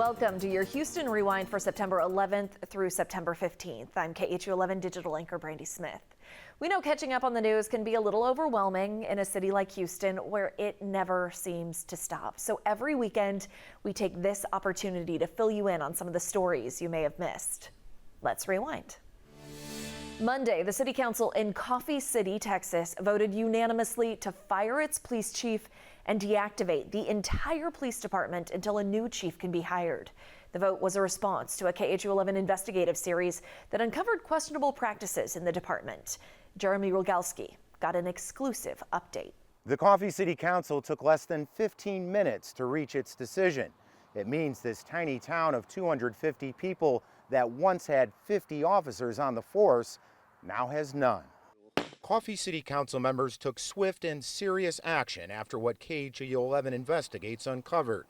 Welcome to your Houston Rewind for September 11th through September 15th. I'm KHOU 11 digital anchor Brandy Smith. We know catching up on the news can be a little overwhelming in a city like Houston where it never seems to stop. So every weekend we take this opportunity to fill you in on some of the stories you may have missed. Let's rewind. Monday, the city council in Coffee City, Texas, voted unanimously to fire its police chief and deactivate the entire police department until a new chief can be hired. The vote was a response to a KHOU 11 investigative series that uncovered questionable practices in the department. Jeremy Rogalski got an exclusive update. The Coffee City Council took less than 15 minutes to reach its decision. It means this tiny town of 250 people that once had 50 officers on the force now has none. Coffee City Council members took swift and serious action after what KHOU 11 investigates uncovered.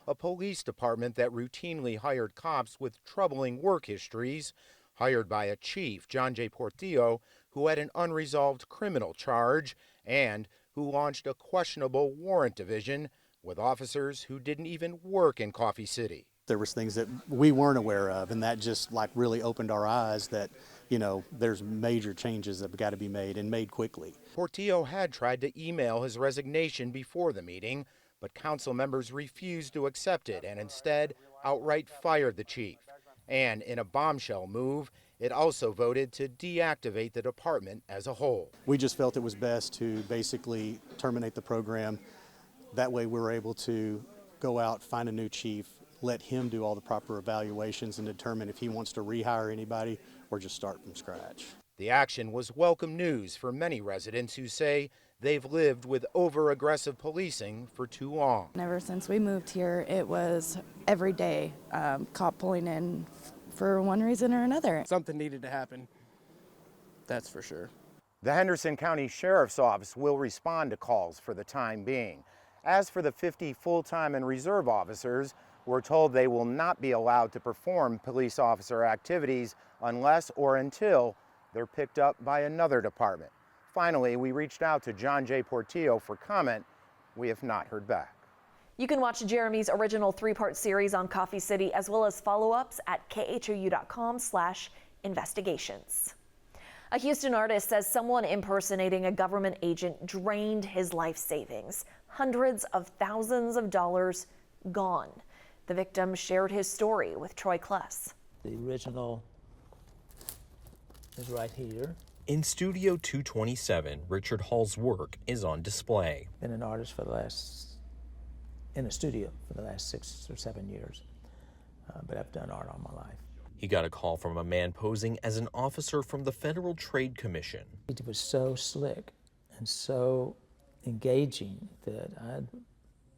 A police department that routinely hired cops with troubling work histories, hired by a chief, John J. Portillo, who had an unresolved criminal charge and who launched a questionable warrant division with officers who didn't even work in Coffee City. There was things that we weren't aware of, and that just really opened our eyes that, there's major changes that have got to be made and made quickly. Portillo had tried to email his resignation before the meeting, but council members refused to accept it and instead outright fired the chief. And in a bombshell move, it also voted to deactivate the department as a whole. We just felt it was best to basically terminate the program. That way we were able to go out, find a new chief, let him do all the proper evaluations and determine if he wants to rehire anybody or just start from scratch. The action was welcome news for many residents who say they've lived with over-aggressive policing for too long. Ever since we moved here, it was every day cop pulling in for one reason or another. Something needed to happen, that's for sure. The Henderson County Sheriff's Office will respond to calls for the time being. As for the 50 full-time and reserve officers, we're told they will not be allowed to perform police officer activities unless or until they're picked up by another department. Finally, we reached out to John J. Portillo for comment. We have not heard back. You can watch Jeremy's original 3-part series on Coffee City as well as follow-ups at khou.com/investigations. A Houston artist says someone impersonating a government agent drained his life savings. Hundreds of thousands of dollars gone. The victim shared his story with Troy Kless. The original is right here. In Studio 227, Richard Hall's work is on display. Been an artist in a studio for the last 6 or 7 years, but I've done art all my life. He got a call from a man posing as an officer from the Federal Trade Commission. It was so slick and so engaging that I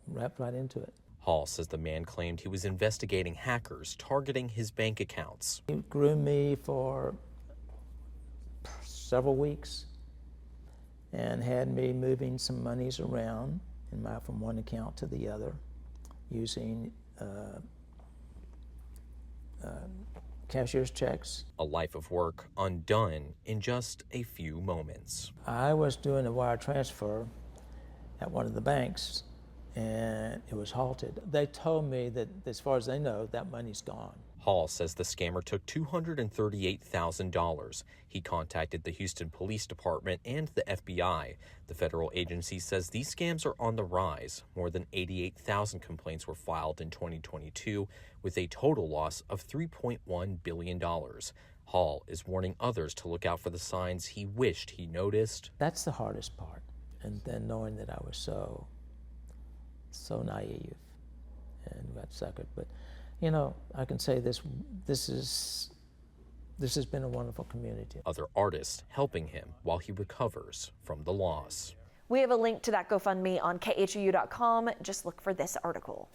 wrapped right into it. Hall says the man claimed he was investigating hackers targeting his bank accounts. He groomed me for several weeks and had me moving some monies around from one account to the other using cashier's checks. A life of work undone in just a few moments. I was doing a wire transfer at one of the banks and it was halted. They told me that as far as they know, that money's gone. Hall says the scammer took $238,000. He contacted the Houston Police Department and the FBI. The federal agency says these scams are on the rise. More than 88,000 complaints were filed in 2022, with a total loss of $3.1 billion. Hall is warning others to look out for the signs he wished he noticed. That's the hardest part. And then knowing that I was so naive and got suckered. But I can say this has been a wonderful community. Other artists helping him while he recovers from the loss. We have a link to that GoFundMe on khou.com. Just look for this article.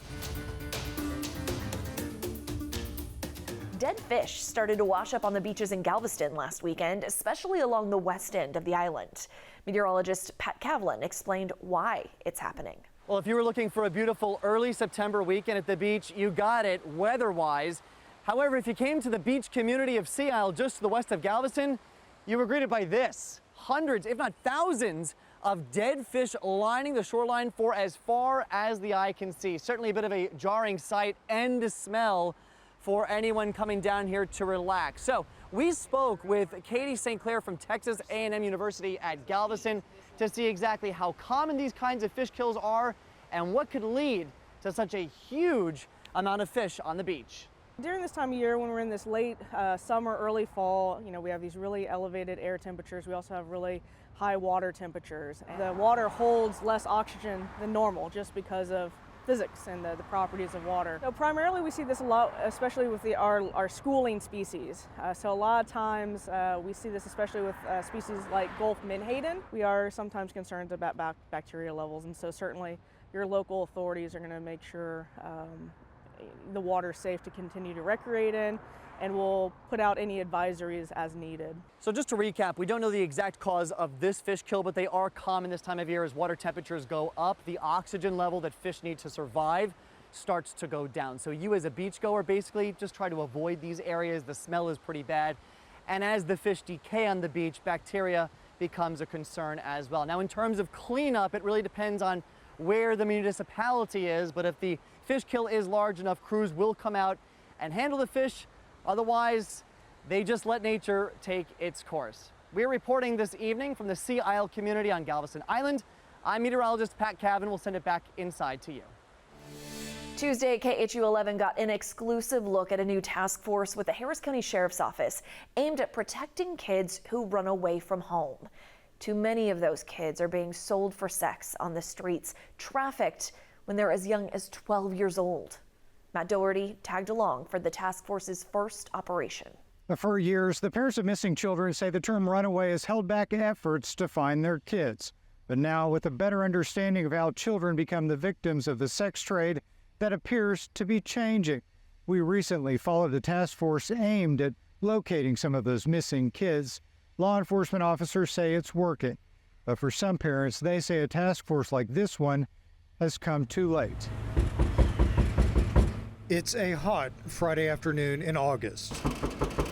Dead fish started to wash up on the beaches in Galveston last weekend, especially along the west end of the island. Meteorologist Pat Kavlin explained why it's happening. Well, if you were looking for a beautiful early September weekend at the beach, you got it weather-wise. However, if you came to the beach community of Sea Isle just to the west of Galveston, you were greeted by this. Hundreds, if not thousands, of dead fish lining the shoreline for as far as the eye can see. Certainly a bit of a jarring sight and smell for anyone coming down here to relax. So we spoke with Katie St. Clair from Texas A&M University at Galveston to see exactly how common these kinds of fish kills are and what could lead to such a huge amount of fish on the beach. During this time of year, when we're in this late summer, early fall, we have these really elevated air temperatures. We also have really high water temperatures. The water holds less oxygen than normal just because of physics and the properties of water. So primarily we see this a lot, especially with our schooling species. So a lot of times we see this especially with species like Gulf menhaden. We are sometimes concerned about bacteria levels, and so certainly your local authorities are going to make sure the water is safe to continue to recreate in, and we'll put out any advisories as needed. So just to recap, we don't know the exact cause of this fish kill, but they are common this time of year as water temperatures go up. The oxygen level that fish need to survive starts to go down. So you as a beachgoer basically just try to avoid these areas. The smell is pretty bad. And as the fish decay on the beach, bacteria becomes a concern as well. Now in terms of cleanup, it really depends on where the municipality is, but if the fish kill is large enough, crews will come out and handle the fish. Otherwise, they just let nature take its course. We're reporting this evening from the Sea Isle community on Galveston Island. I'm meteorologist Pat Cavan. We'll send it back inside to you. Tuesday, KHOU 11 got an exclusive look at a new task force with the Harris County Sheriff's Office aimed at protecting kids who run away from home. Too many of those kids are being sold for sex on the streets, trafficked when they're as young as 12 years old. Matt Doherty tagged along for the task force's first operation. For years, the parents of missing children say the term runaway has held back efforts to find their kids. But now, with a better understanding of how children become the victims of the sex trade, that appears to be changing. We recently followed a task force aimed at locating some of those missing kids. Law enforcement officers say it's working. But for some parents, they say a task force like this one has come too late. It's a hot Friday afternoon in August.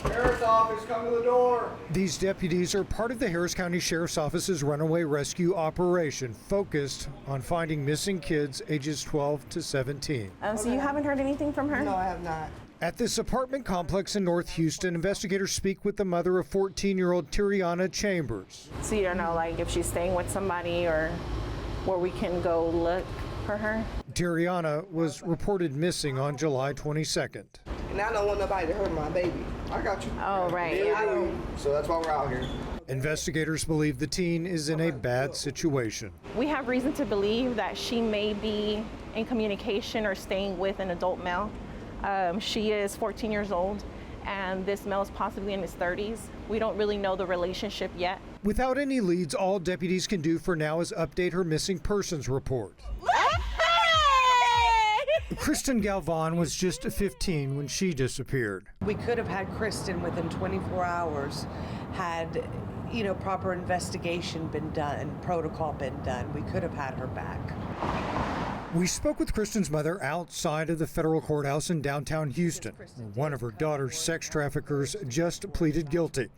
Sheriff's Office, come to the door. These deputies are part of the Harris County Sheriff's Office's runaway rescue operation, focused on finding missing kids ages 12 to 17. So you haven't heard anything from her? No, I have not. At this apartment complex in North Houston, investigators speak with the mother of 14-year-old Tiriana Chambers. So you don't know, like, if she's staying with somebody or where we can go look for her? Tiriana was reported missing on July 22nd. And I don't want nobody to hurt my baby. I got you. Oh, right. Yeah. So that's why we're out here. Investigators believe the teen is in a bad situation. We have reason to believe that she may be in communication or staying with an adult male. She is 14 years old, and this male is possibly in his 30s. We don't really know the relationship yet. Without any leads, all deputies can do for now is update her missing persons report. Kristen Galvan was just 15 when she disappeared. We could have had Kristen within 24 hours had, proper investigation been done, protocol been done. We could have had her back. We spoke with Kristen's mother outside of the federal courthouse in downtown Houston. One of her daughter's sex traffickers just pleaded guilty.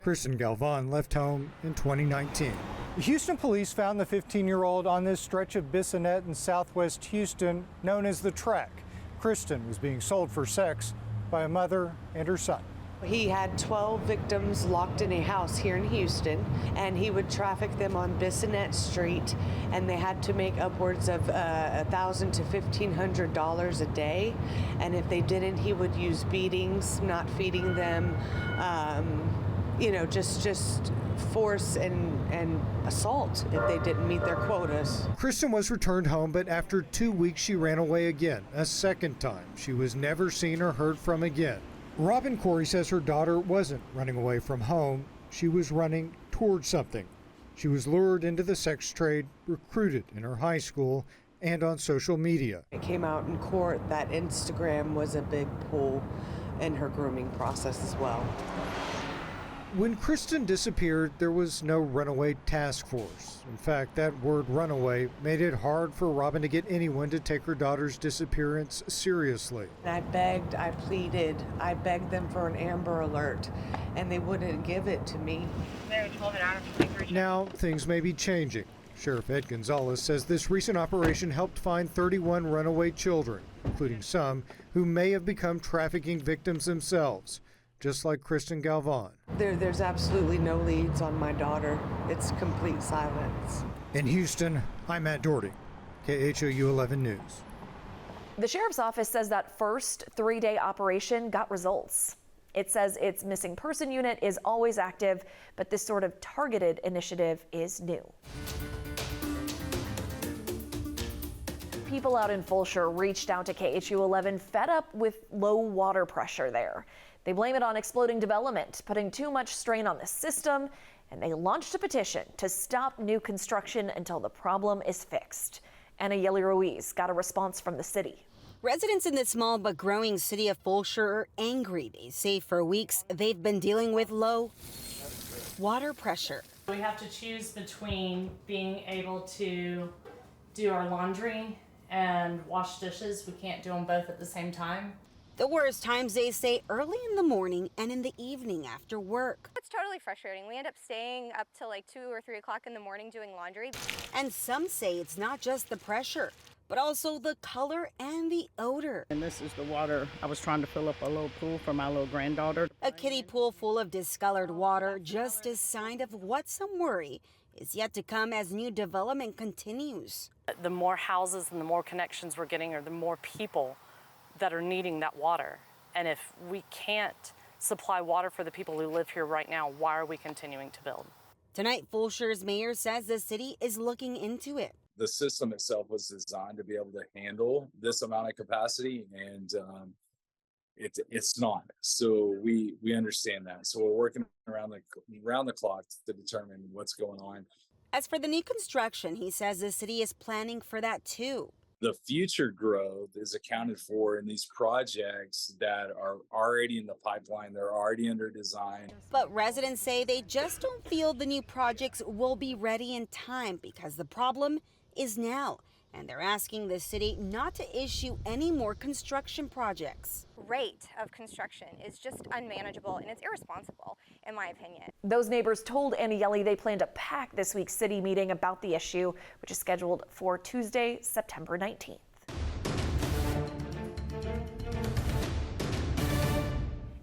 Kristen Galvan left home in 2019. Houston police found the 15-year-old on this stretch of Bissonnette in southwest Houston known as the Track. Kristen was being sold for sex by a mother and her son. He had 12 victims locked in a house here in Houston, and he would traffic them on Bissonnette Street, and they had to make upwards of $1,000 to $1,500 a day. And if they didn't, he would use beatings, not feeding them, just force and assault if they didn't meet their quotas. Kristen was returned home, but after 2 weeks she ran away again, a second time. She was never seen or heard from again. Robin Corey says her daughter wasn't running away from home. She was running towards something. She was lured into the sex trade, recruited in her high school, and on social media. It came out in court that Instagram was a big pull in her grooming process as well. When Kristen disappeared, there was no runaway task force. In fact, that word runaway made it hard for Robin to get anyone to take her daughter's disappearance seriously. I begged, I pleaded, I begged them for an Amber Alert, and they wouldn't give it to me. Now, things may be changing. Sheriff Ed Gonzalez says this recent operation helped find 31 runaway children, including some who may have become trafficking victims themselves, just like Kristen Galvan. There's absolutely no leads on my daughter. It's complete silence. In Houston, I'm Matt Doherty, KHOU 11 News. The sheriff's office says that first 3-day operation got results. It says its missing person unit is always active, but this sort of targeted initiative is new. People out in Fulshear reached out to KHOU 11 fed up with low water pressure there. They blame it on exploding development, putting too much strain on the system, and they launched a petition to stop new construction until the problem is fixed. Anna Yeli Ruiz got a response from the city. Residents in the small but growing city of Fulshear are angry. They say for weeks they've been dealing with low water pressure. We have to choose between being able to do our laundry and wash dishes. We can't do them both at the same time. The worst times, they say, early in the morning and in the evening after work. It's totally frustrating. We end up staying up till like 2 or 3 o'clock in the morning doing laundry. And some say it's not just the pressure, but also the color and the odor. And this is the water. I was trying to fill up a little pool for my little granddaughter. A kiddie pool full of discolored water, just a sign of what some worry is yet to come as new development continues. The more houses and the more connections we're getting, or the more people that are needing that water. And if we can't supply water for the people who live here right now, why are we continuing to build? Tonight, Fulshear's mayor says the city is looking into it. The system itself was designed to be able to handle this amount of capacity, and it's not. So we understand that. So we're working around the clock to determine what's going on. As for the new construction, he says the city is planning for that too. The future growth is accounted for in these projects that are already in the pipeline. They're already under design. But residents say they just don't feel the new projects will be ready in time because the problem is now. And they're asking the city not to issue any more construction projects. Rate of construction is just unmanageable and it's irresponsible, in my opinion. Those neighbors told Anna Yeli they plan to pack this week's city meeting about the issue, which is scheduled for Tuesday, September 19th.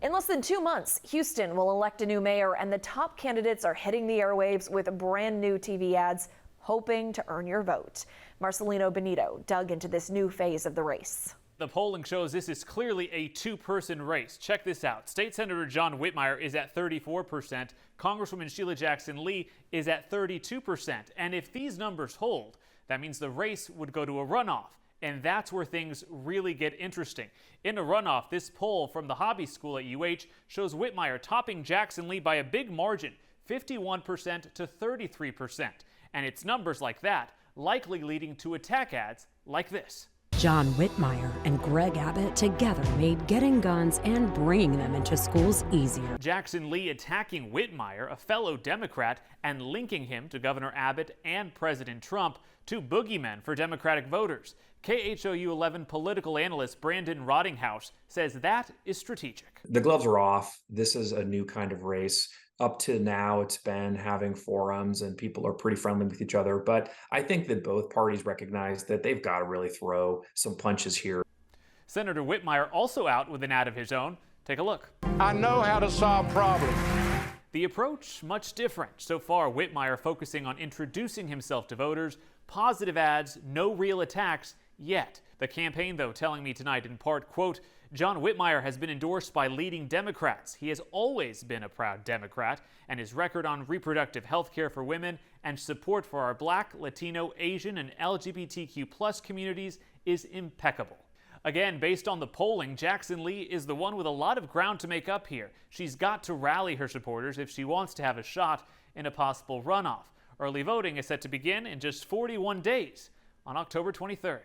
In less than 2 months, Houston will elect a new mayor, and the top candidates are hitting the airwaves with brand new TV ads, hoping to earn your vote. Marcelino Benito dug into this new phase of the race. The polling shows this is clearly a two-person race. Check this out. State Senator John Whitmire is at 34%. Congresswoman Sheila Jackson Lee is at 32%. And if these numbers hold, that means the race would go to a runoff. And that's where things really get interesting. In a runoff, this poll from the Hobby School at UH shows Whitmire topping Jackson Lee by a big margin, 51% to 33%. And it's numbers like that likely leading to attack ads like this. John Whitmire and Greg Abbott together made getting guns and bringing them into schools easier. Jackson Lee attacking Whitmire, a fellow Democrat, and linking him to Governor Abbott and President Trump, two boogeymen for Democratic voters. KHOU 11 political analyst Brandon Rottinghouse says that is strategic. The gloves are off. This is a new kind of race. Up to now, it's been having forums and people are pretty friendly with each other. But I think that both parties recognize that they've got to really throw some punches here. Senator Whitmire also out with an ad of his own. Take a look. I know how to solve problems. The approach, much different. So far, Whitmire focusing on introducing himself to voters, positive ads, no real attacks yet. The campaign, though, telling me tonight in part, quote, John Whitmire has been endorsed by leading Democrats. He has always been a proud Democrat, and his record on reproductive health care for women and support for our Black, Latino, Asian, and LGBTQ+ communities is impeccable. Again, based on the polling, Jackson Lee is the one with a lot of ground to make up here. She's got to rally her supporters if she wants to have a shot in a possible runoff. Early voting is set to begin in just 41 days on October 23rd.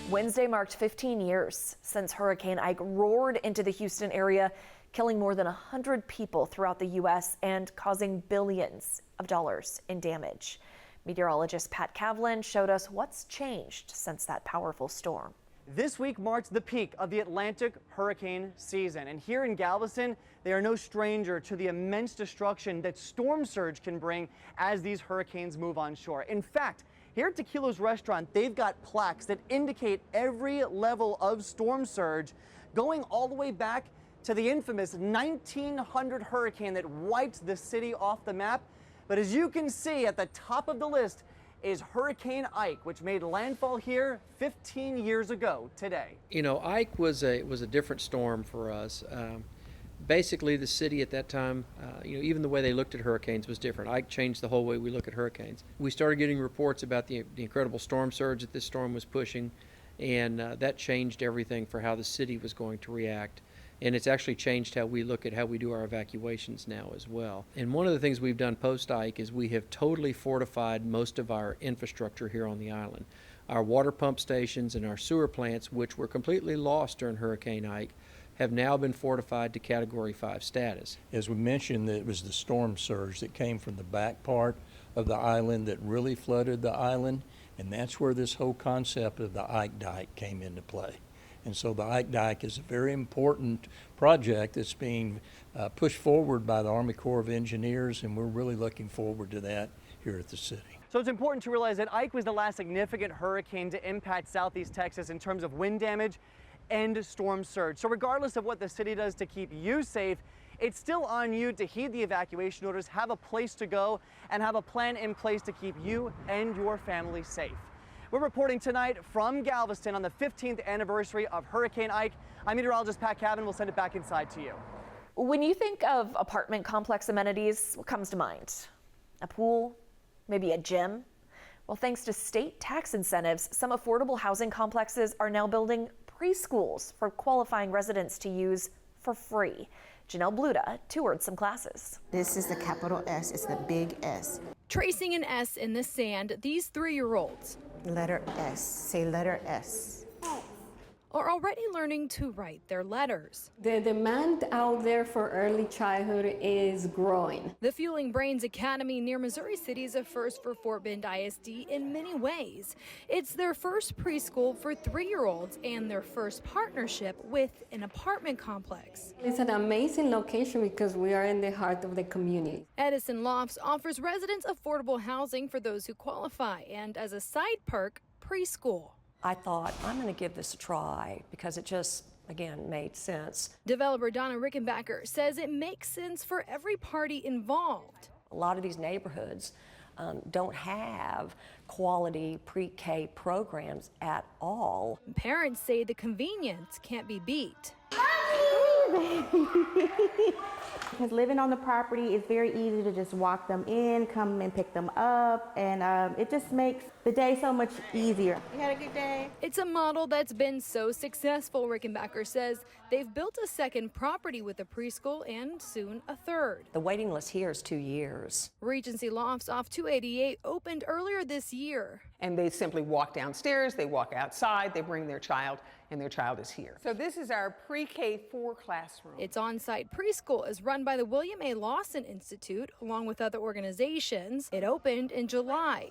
Wednesday marked 15 years since Hurricane Ike roared into the Houston area, killing more than 100 people throughout the U.S. and causing billions of dollars in damage. Meteorologist Pat Kavlin showed us what's changed since that powerful storm. This week marks the peak of the Atlantic hurricane season, and here in Galveston, they are no stranger to the immense destruction that storm surge can bring as these hurricanes move onshore. In fact, here at Tequila's restaurant, they've got plaques that indicate every level of storm surge, going all the way back to the infamous 1900 hurricane that wiped the city off the map. But as you can see, at the top of the list is Hurricane Ike, which made landfall here 15 years ago today. You know, Ike was a different storm for us. Basically, the city at that time, even the way they looked at hurricanes was different. Ike changed the whole way we look at hurricanes. We started getting reports about the incredible storm surge that this storm was pushing, and that changed everything for how the city was going to react. And it's actually changed how we look at how we do our evacuations now as well. And one of the things we've done post-Ike is we have totally fortified most of our infrastructure here on the island. Our water pump stations and our sewer plants, which were completely lost during Hurricane Ike, have now been fortified to Category 5 status. As we mentioned, it was the storm surge that came from the back part of the island that really flooded the island, and that's where this whole concept of the Ike Dike came into play. And so the Ike Dike is a very important project that's being pushed forward by the Army Corps of Engineers, and we're really looking forward to that here at the city. So it's important to realize that Ike was the last significant hurricane to impact southeast Texas in terms of wind damage and storm surge. So regardless of what the city does to keep you safe, it's still on you to heed the evacuation orders, have a place to go, and have a plan in place to keep you and your family safe. We're reporting tonight from Galveston on the 15th anniversary of Hurricane Ike. I'm meteorologist Pat Cavan. We'll send it back inside to you. When you think of apartment complex amenities, what comes to mind? A pool? Maybe a gym? Well, thanks to state tax incentives, some affordable housing complexes are now building preschools for qualifying residents to use for free. Janelle Bluda toured some classes. This is the capital S, it's the big S. Tracing an S in the sand, these 3-year-olds. Letter S, say letter S. Are already learning to write their letters. The demand out there for early childhood is growing. The Fueling Brains Academy near Missouri City is a first for Fort Bend ISD in many ways. It's their first preschool for 3-year-olds and their first partnership with an apartment complex. It's an amazing location because we are in the heart of the community. Edison Lofts offers residents affordable housing for those who qualify, and as a side perk, preschool. I thought, I'm going to give this a try because it just, again, made sense. Developer Donna Rickenbacker says it makes sense for every party involved. A lot of these neighborhoods don't have quality pre-K programs at all. Parents say the convenience can't be beat. Because living on the property, it's very easy to just walk them in, come and pick them up, and it just makes the day so much easier. You had a good day? It's a model that's been so successful, Rickenbacker says. They've built a second property with a preschool and soon a third. The waiting list here is 2 years. Regency Lofts off 288 opened earlier this year. And they simply walk downstairs, they walk outside, they bring their child, and their child is here. So this is our pre-K4 classroom. Its on-site preschool is run by the William A. Lawson Institute, along with other organizations. It opened in July.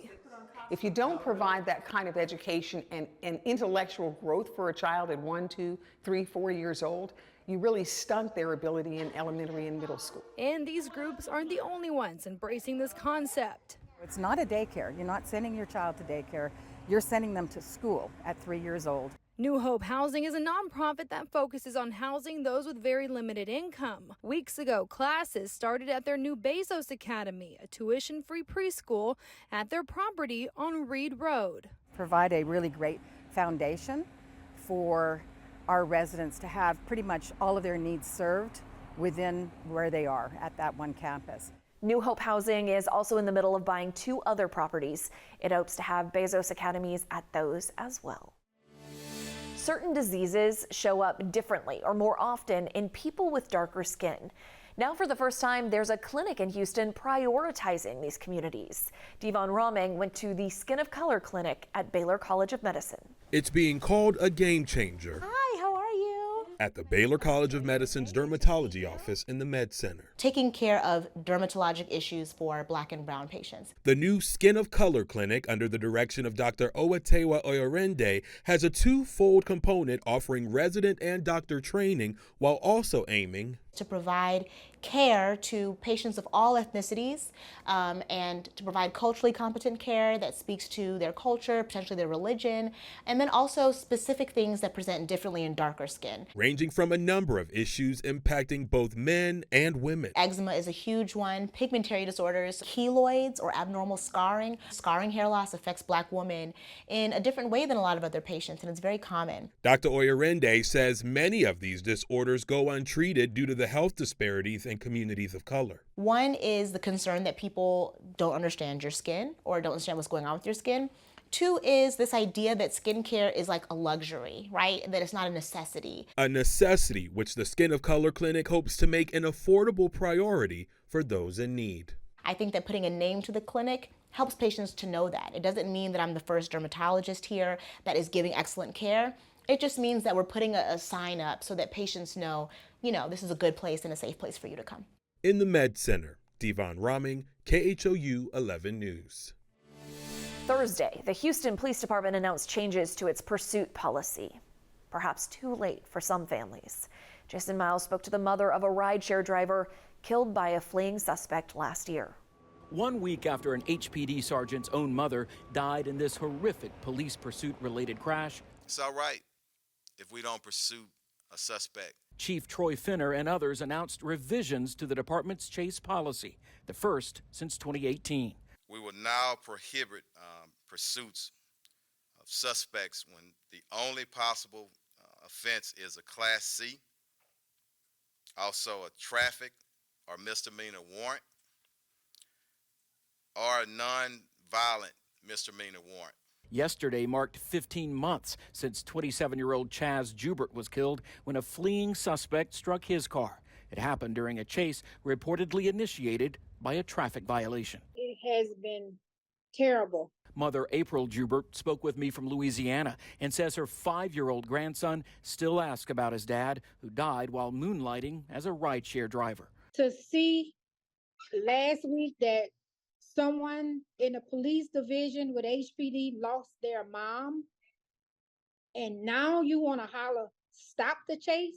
If you don't provide that kind of education and intellectual growth for a child at 1, 2, 3, 4 years old, you really stunt their ability in elementary and middle school. And these groups aren't the only ones embracing this concept. It's not a daycare. You're not sending your child to daycare. You're sending them to school at 3 years old. New Hope Housing is a nonprofit that focuses on housing those with very limited income. Weeks ago, classes started at their new Bezos Academy, a tuition-free preschool at their property on Reed Road. Provide a really great foundation for our residents to have pretty much all of their needs served within where they are at that one campus. New Hope Housing is also in the middle of buying 2 other properties. It hopes to have Bezos Academies at those as well. Certain diseases show up differently or more often in people with darker skin. Now, for the first time, there's a clinic in Houston prioritizing these communities. Devon Roming went to the Skin of Color Clinic at Baylor College of Medicine. It's being called a game changer. Hi, how are you? at the Baylor College of Medicine's dermatology office in the Med Center. Taking care of dermatologic issues for Black and brown patients. The new Skin of Color clinic, under the direction of Dr. Owatewa Oyorende, has a twofold component offering resident and doctor training while also aiming to provide care to patients of all ethnicities and to provide culturally competent care that speaks to their culture, potentially their religion, and then also specific things that present differently in darker skin. Ranging from a number of issues impacting both men and women. Eczema is a huge one, pigmentary disorders, keloids or abnormal scarring. Scarring hair loss affects Black women in a different way than a lot of other patients, and it's very common. Dr. Oyorende says many of these disorders go untreated due to the health disparities in communities of color. One is the concern that people don't understand your skin or don't understand what's going on with your skin. Two is this idea that skincare is like a luxury, right? That it's not a necessity. A necessity which the Skin of Color Clinic hopes to make an affordable priority for those in need. I think that putting a name to the clinic helps patients to know that. It doesn't mean that I'm the first dermatologist here that is giving excellent care. It just means that we're putting a sign up so that patients know, this is a good place and a safe place for you to come. In the Med Center, Devon Romming, KHOU 11 News. Thursday, the Houston Police Department announced changes to its pursuit policy. Perhaps too late for some families. Jason Miles spoke to the mother of a rideshare driver killed by a fleeing suspect last year. 1 week after an HPD sergeant's own mother died in this horrific police pursuit-related crash. It's all right if we don't pursue a suspect. Chief Troy Finner and others announced revisions to the department's chase policy, the first since 2018. We will now prohibit pursuits of suspects when the only possible offense is a Class C, also a traffic or misdemeanor warrant, or a non-violent misdemeanor warrant. Yesterday marked 15 months since 27-year-old Chaz Jubert was killed when a fleeing suspect struck his car. It happened during a chase reportedly initiated by a traffic violation. It has been terrible. Mother April Jubert spoke with me from Louisiana and says her 5-year-old grandson still asks about his dad, who died while moonlighting as a rideshare driver. To see last week that someone in the police division with HPD lost their mom, and now you want to holler, stop the chase?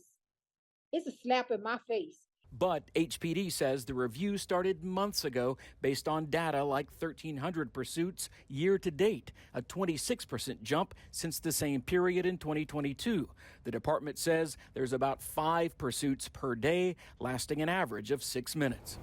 It's a slap in my face. But HPD says the review started months ago based on data like 1,300 pursuits year to date, a 26% jump since the same period in 2022. The department says there's about 5 pursuits per day, lasting an average of 6 minutes.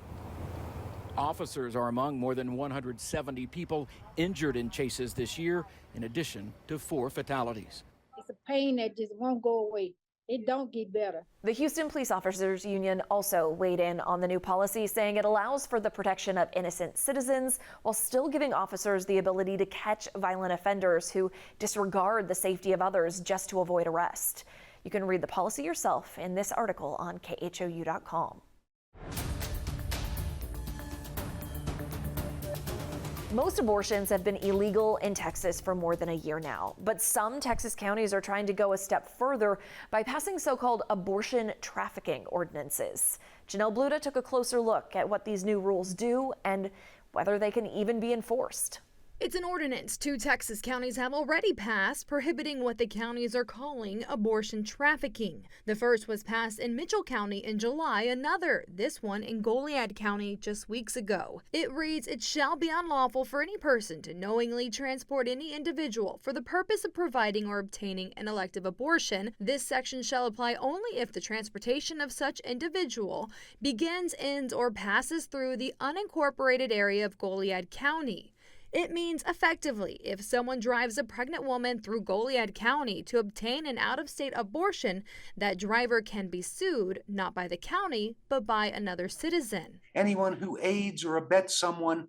Officers are among more than 170 people injured in chases this year, in addition to 4 fatalities. It's a pain that just won't go away. It don't get better. The Houston Police Officers Union also weighed in on the new policy, saying it allows for the protection of innocent citizens while still giving officers the ability to catch violent offenders who disregard the safety of others just to avoid arrest. You can read the policy yourself in this article on KHOU.com. Most abortions have been illegal in Texas for more than a year now, but some Texas counties are trying to go a step further by passing so-called abortion trafficking ordinances. Janelle Bluda took a closer look at what these new rules do and whether they can even be enforced. It's an ordinance 2 Texas counties have already passed prohibiting what the counties are calling abortion trafficking. The first was passed in Mitchell County in July, another, this one in Goliad County just weeks ago. It reads, it shall be unlawful for any person to knowingly transport any individual for the purpose of providing or obtaining an elective abortion. This section shall apply only if the transportation of such individual begins, ends, or passes through the unincorporated area of Goliad County. It means effectively, if someone drives a pregnant woman through Goliad County to obtain an out-of-state abortion, that driver can be sued, not by the county, but by another citizen. Anyone who aids or abets someone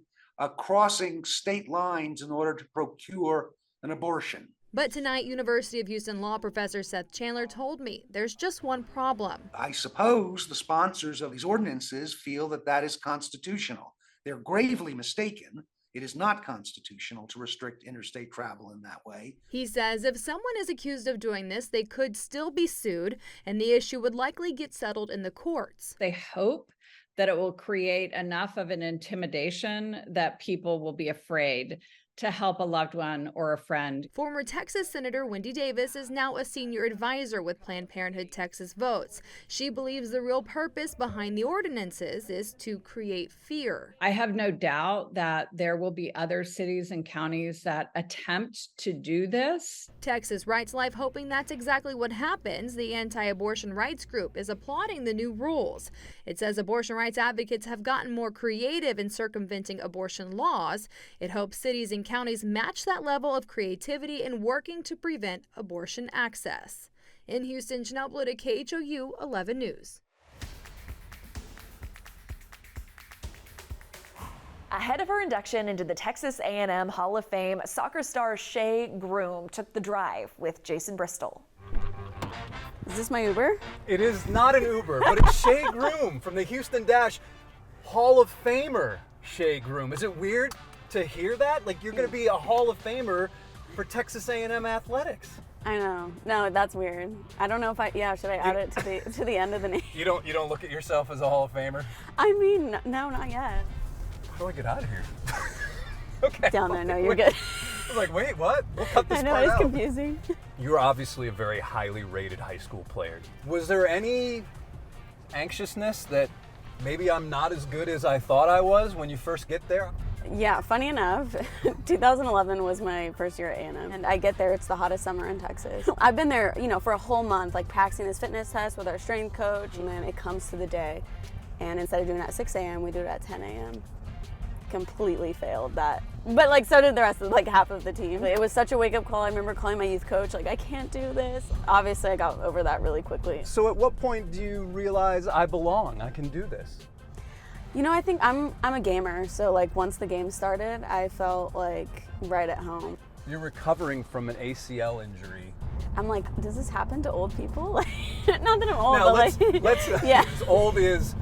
crossing state lines in order to procure an abortion. But tonight, University of Houston law professor Seth Chandler told me there's just one problem. I suppose the sponsors of these ordinances feel that that is constitutional. They're gravely mistaken. It is not constitutional to restrict interstate travel in that way. He says if someone is accused of doing this, they could still be sued, and the issue would likely get settled in the courts. They hope that it will create enough of an intimidation that people will be afraid to help a loved one or a friend. Former Texas Senator Wendy Davis is now a senior advisor with Planned Parenthood Texas Votes. She believes the real purpose behind the ordinances is to create fear. I have no doubt that there will be other cities and counties that attempt to do this. Texas Rights Life hoping that's exactly what happens. The anti-abortion rights group is applauding the new rules. It says abortion rights advocates have gotten more creative in circumventing abortion laws. It hopes cities and counties match that level of creativity in working to prevent abortion access. In Houston, Janelle Blue, KHOU 11 News. Ahead of her induction into the Texas A&M Hall of Fame, soccer star Shea Groom took the drive with Jason Bristol. Is this my Uber? It is not an Uber, but it's Shea Groom from the Houston Dash, Hall of Famer Shea Groom. Is it weird to hear that? Like, you're going to be a Hall of Famer for Texas A&M athletics. I know. No, that's weird. I don't know if should I add it to the end of the name? You don't look at yourself as a Hall of Famer? I mean, no, not yet. How do I get out of here? Okay. Down there, no, you're good. I was like, wait, what? We'll cut this I know, part it's out. confusing. You're obviously a very highly rated high school player. Was there any anxiousness that maybe I'm not as good as I thought I was when you first get there? Yeah, funny enough, 2011 was my first year at A&M, and I get there, it's the hottest summer in Texas. I've been there, for a whole month, like practicing this fitness test with our strength coach, and then it comes to the day, and instead of doing it at 6 a.m., we do it at 10 a.m. Completely failed that. But so did the rest of half of the team. It was such a wake-up call. I remember calling my youth coach, I can't do this. Obviously, I got over that really quickly. So at what point do you realize I belong, I can do this? I think I'm a gamer, so once the game started, I felt right at home. You're recovering from an ACL injury. I'm like, does this happen to old people? Not that I'm old, now, but let's yeah. As old as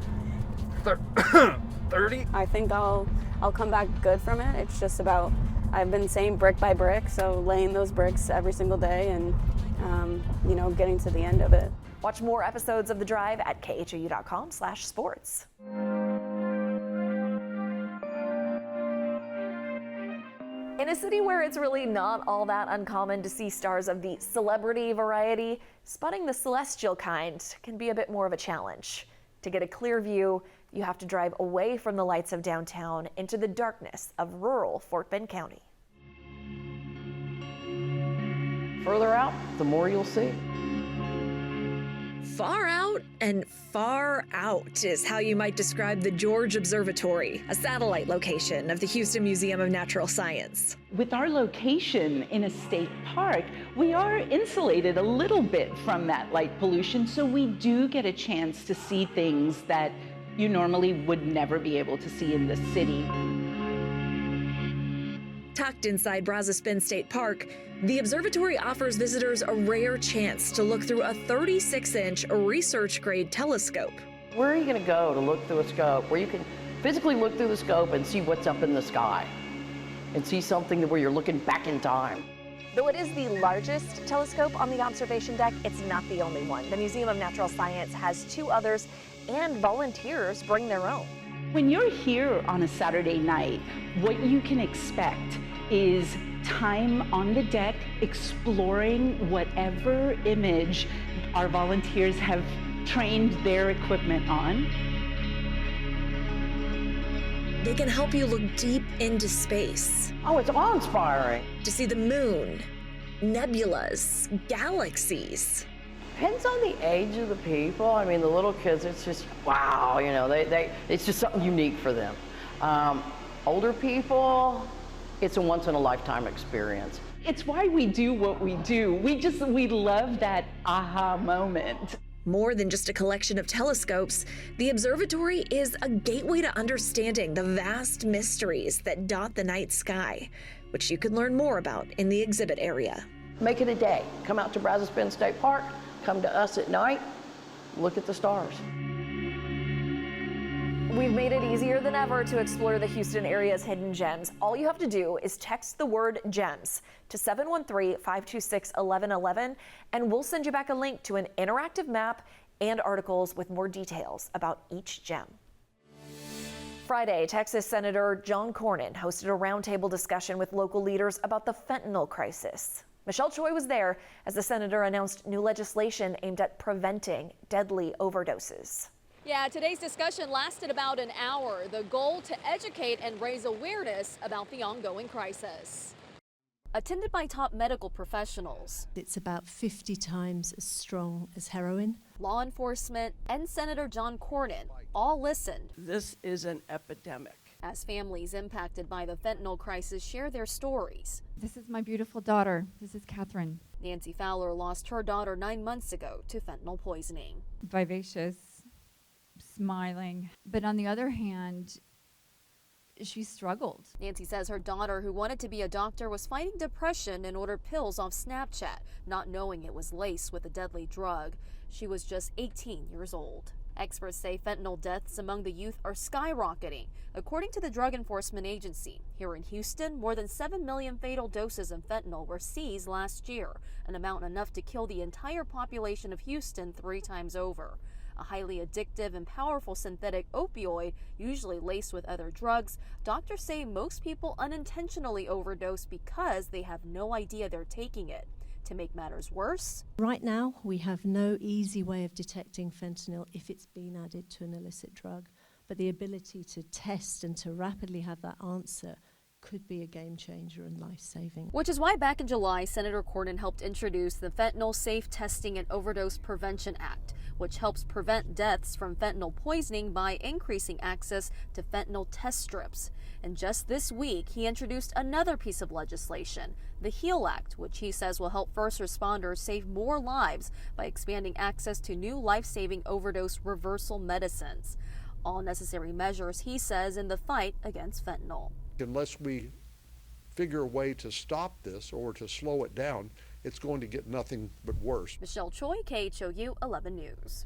30? I think I'll come back good from it. It's just about, I've been saying brick by brick, so laying those bricks every single day and, getting to the end of it. Watch more episodes of The Drive at khou.com/sports. In a city where it's really not all that uncommon to see stars of the celebrity variety, spotting the celestial kind can be a bit more of a challenge. To get a clear view, you have to drive away from the lights of downtown into the darkness of rural Fort Bend County. Further out, the more you'll see. Far out and far out is how you might describe the George Observatory, a satellite location of the Houston Museum of Natural Science. With our location in a state park, we are insulated a little bit from that light pollution, so we do get a chance to see things that you normally would never be able to see in the city. Tucked inside Brazos Bend State Park, the observatory offers visitors a rare chance to look through a 36-inch research-grade telescope. Where are you going to go to look through a scope where you can physically look through the scope and see what's up in the sky and see something where you're looking back in time? Though it is the largest telescope on the observation deck, it's not the only one. The Museum of Natural Science has 2 others, and volunteers bring their own. When you're here on a Saturday night, what you can expect is time on the deck exploring whatever image our volunteers have trained their equipment on. They can help you look deep into space. Oh, it's awe-inspiring. To see the moon, nebulas, galaxies. Depends on the age of the people. I mean, the little kids, it's just, wow, it's just something unique for them. Older people, it's a once-in-a-lifetime experience. It's why we do what we do. We love that aha moment. More than just a collection of telescopes, the observatory is a gateway to understanding the vast mysteries that dot the night sky, which you can learn more about in the exhibit area. Make it a day. Come out to Brazos Bend State Park, come to us at night, look at the stars. We've made it easier than ever to explore the Houston area's hidden gems. All you have to do is text the word GEMS to 713-526-1111, and we'll send you back a link to an interactive map and articles with more details about each gem. Friday, Texas Senator John Cornyn hosted a roundtable discussion with local leaders about the fentanyl crisis. Michelle Choi was there as the senator announced new legislation aimed at preventing deadly overdoses. Yeah, today's discussion lasted about an hour. The goal to educate and raise awareness about the ongoing crisis. Attended by top medical professionals. It's about 50 times as strong as heroin. Law enforcement and Senator John Cornyn all listened. This is an epidemic. As families impacted by the fentanyl crisis share their stories. This is my beautiful daughter. This is Catherine. Nancy Fowler lost her daughter 9 months ago to fentanyl poisoning. Vivacious, smiling. But on the other hand, she struggled. Nancy says her daughter, who wanted to be a doctor, was fighting depression and ordered pills off Snapchat, not knowing it was laced with a deadly drug. She was just 18 years old. Experts say fentanyl deaths among the youth are skyrocketing. According to the Drug Enforcement Agency, here in Houston, more than 7 million fatal doses of fentanyl were seized last year, an amount enough to kill the entire population of Houston 3 times over. A highly addictive and powerful synthetic opioid, usually laced with other drugs, doctors say most people unintentionally overdose because they have no idea they're taking it. To make matters worse, right now, we have no easy way of detecting fentanyl if it's been added to an illicit drug, but the ability to test and to rapidly have that answer could be a game changer and life-saving. Which is why back in July, Senator Cornyn helped introduce the Fentanyl Safe Testing and Overdose Prevention Act, which helps prevent deaths from fentanyl poisoning by increasing access to fentanyl test strips. And just this week, he introduced another piece of legislation, the HEAL Act, which he says will help first responders save more lives by expanding access to new life-saving overdose reversal medicines. All necessary measures, he says, in the fight against fentanyl. Unless we figure a way to stop this or to slow it down, it's going to get nothing but worse. Michelle Choi, KHOU 11 News.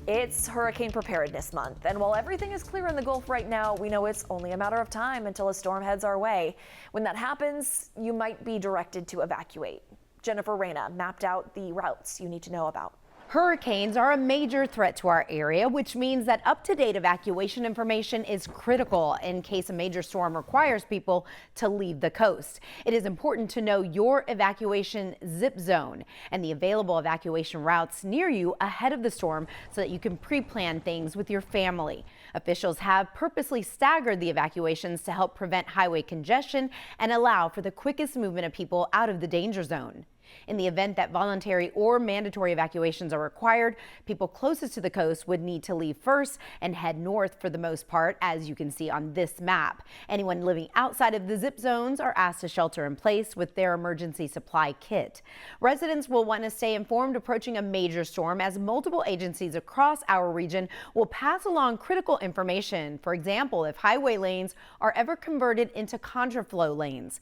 It's Hurricane Preparedness Month, and while everything is clear in the Gulf right now, we know it's only a matter of time until a storm heads our way. When that happens, you might be directed to evacuate. Jennifer Reyna mapped out the routes you need to know about. Hurricanes are a major threat to our area, which means that up-to-date evacuation information is critical in case a major storm requires people to leave the coast. It is important to know your evacuation zip zone and the available evacuation routes near you ahead of the storm so that you can pre-plan things with your family. Officials have purposely staggered the evacuations to help prevent highway congestion and allow for the quickest movement of people out of the danger zone. In the event that voluntary or mandatory evacuations are required, people closest to the coast would need to leave first and head north for the most part, as you can see on this map. Anyone living outside of the zip zones are asked to shelter in place with their emergency supply kit. Residents will want to stay informed approaching a major storm, as multiple agencies across our region will pass along critical information. For example, if highway lanes are ever converted into contraflow lanes.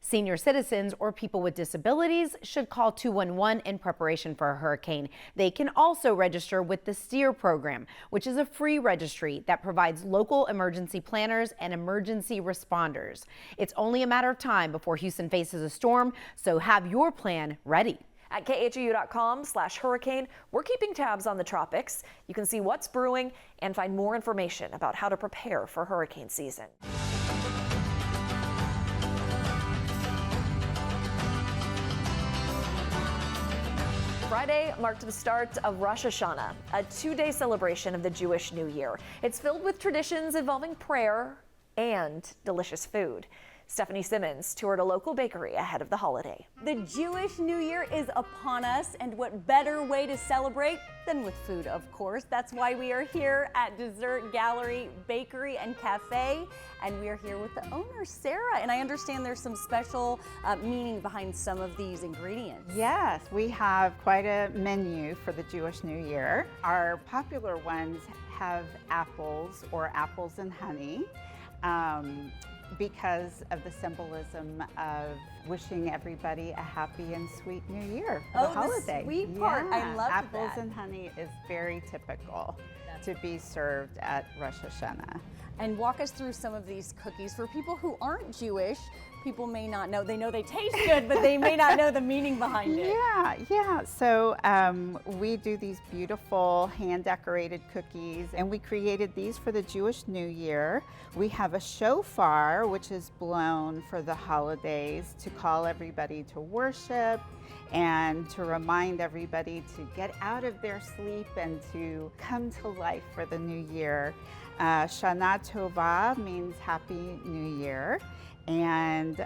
Senior citizens or people with disabilities should call 211 in preparation for a hurricane. They can also register with the STEER program, which is a free registry that provides local emergency planners and emergency responders. It's only a matter of time before Houston faces a storm, so have your plan ready. At KHOU.com/hurricane, we're keeping tabs on the tropics. You can see what's brewing and find more information about how to prepare for hurricane season. Friday marked the start of Rosh Hashanah, a 2-day celebration of the Jewish New Year. It's filled with traditions involving prayer and delicious food. Stephanie Simmons toured a local bakery ahead of the holiday. The Jewish New Year is upon us, and what better way to celebrate than with food, of course. That's why we are here at Dessert Gallery Bakery and Cafe, and we are here with the owner, Sarah, and I understand there's some special meaning behind some of these ingredients. Yes, we have quite a menu for the Jewish New Year. Our popular ones have apples or apples and honey. because of the symbolism of wishing everybody a happy and sweet New Year, Oh, the holiday. the sweet part. I love Apples that. and honey is very typical to be served at Rosh Hashanah. And walk us through some of these cookies for people who aren't Jewish. People may not know. They know they taste good, but they may not know the meaning behind it. Yeah. So we do these beautiful hand-decorated cookies, and we created these for the Jewish New Year. We have a shofar, which is blown for the holidays to call everybody to worship and to remind everybody to get out of their sleep and to come to life for the new year. Shana Tova means Happy New Year. And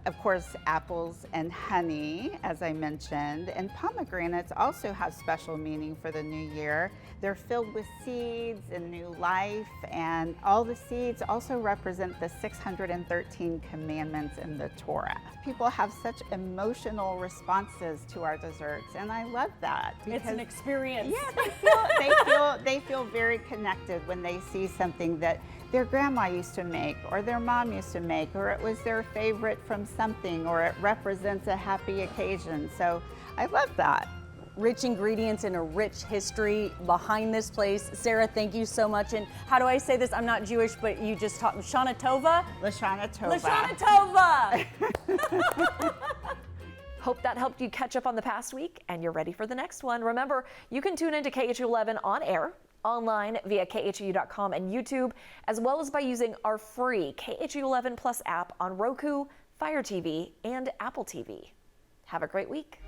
of course, apples and honey, as I mentioned, and pomegranates also have special meaning for the new year. They're filled with seeds and new life, and all the seeds also represent the 613 commandments in the Torah. People have such emotional responses to our desserts, and I love that. It's an experience. Yeah, they feel very connected when they see something that their grandma used to make, or their mom used to make, or it was their favorite from something, or it represents a happy occasion. So I love that. Rich ingredients and a rich history behind this place. Sarah, thank you so much. And how do I say this? I'm not Jewish, but you just taught me. Shana Tova? Lashana Tova. Lashana Tova! Hope that helped you catch up on the past week and you're ready for the next one. Remember, you can tune into KHOU 11 on air, online via KHOU.com and YouTube, as well as by using our free KHOU 11 Plus app on Roku, Fire TV, and Apple TV. Have a great week.